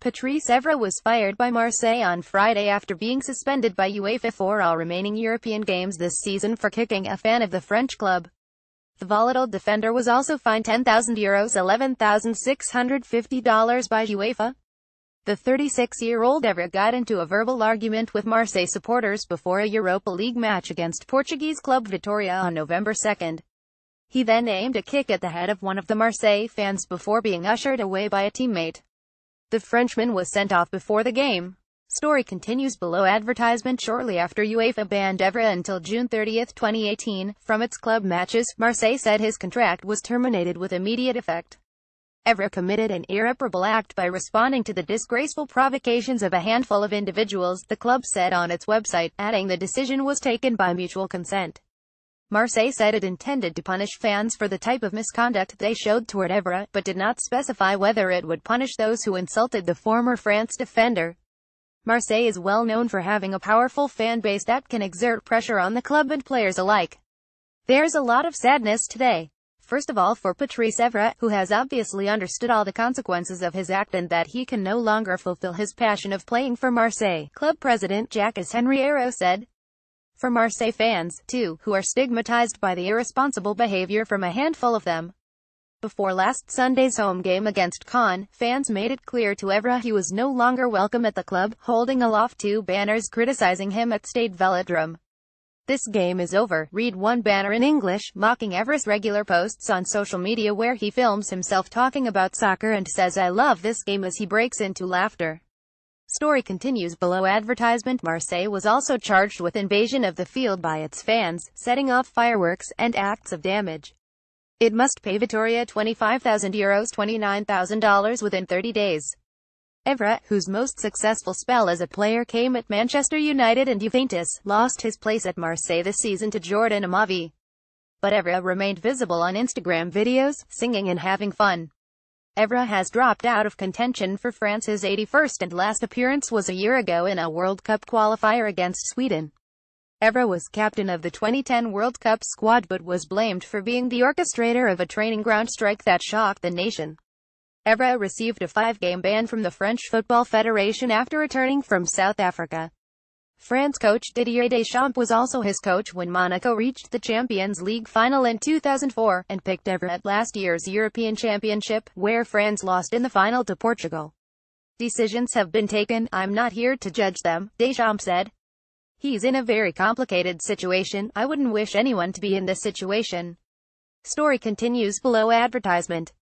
Patrice Evra was fired by Marseille on Friday after being suspended by UEFA for all remaining European games this season for kicking a fan of the French club. The volatile defender was also fined €10,000 $11,650 by UEFA. The 36-year-old Evra got into a verbal argument with Marseille supporters before a Europa League match against Portuguese club Vitória on November 2. He then aimed a kick at the head of one of the Marseille fans before being ushered away by a teammate. The Frenchman was sent off before the game. Story continues below. Advertisement. Shortly after UEFA banned Evra until June 30, 2018, from its club matches, Marseille said his contract was terminated with immediate effect. Evra committed an irreparable act by responding to the disgraceful provocations of a handful of individuals, the club said on its website, adding the decision was taken by mutual consent. Marseille said it intended to punish fans for the type of misconduct they showed toward Evra, but did not specify whether it would punish those who insulted the former France defender. Marseille is well known for having a powerful fan base that can exert pressure on the club and players alike. There's a lot of sadness today. First of all for Patrice Evra, who has obviously understood all the consequences of his act and that he can no longer fulfill his passion of playing for Marseille, club president Jacques-Henri Hérault said. For Marseille fans, too, who are stigmatized by the irresponsible behavior from a handful of them. Before last Sunday's home game against Caen, fans made it clear to Evra he was no longer welcome at the club, holding aloft two banners criticizing him at Stade Velodrome. "This game is over," read one banner in English, mocking Evra's regular posts on social media where he films himself talking about soccer and says "I love this game" as he breaks into laughter. Story continues below. Advertisement. Marseille was also charged with invasion of the field by its fans, setting off fireworks, and acts of damage. It must pay Vitória €25,000 $29,000 within 30 days. Evra, whose most successful spell as a player came at Manchester United and Juventus, lost his place at Marseille this season to Jordan Amavi. But Evra remained visible on Instagram videos, singing and having fun. Evra has dropped out of contention for France's 81st and last appearance was a year ago in a World Cup qualifier against Sweden. Evra was captain of the 2010 World Cup squad but was blamed for being the orchestrator of a training ground strike that shocked the nation. Evra received a 5-game ban from the French Football Federation after returning from South Africa. France coach Didier Deschamps was also his coach when Monaco reached the Champions League final in 2004, and picked Evra at last year's European Championship, where France lost in the final to Portugal. "Decisions have been taken, I'm not here to judge them," Deschamps said. "He's in a very complicated situation, I wouldn't wish anyone to be in this situation." Story continues below. Advertisement.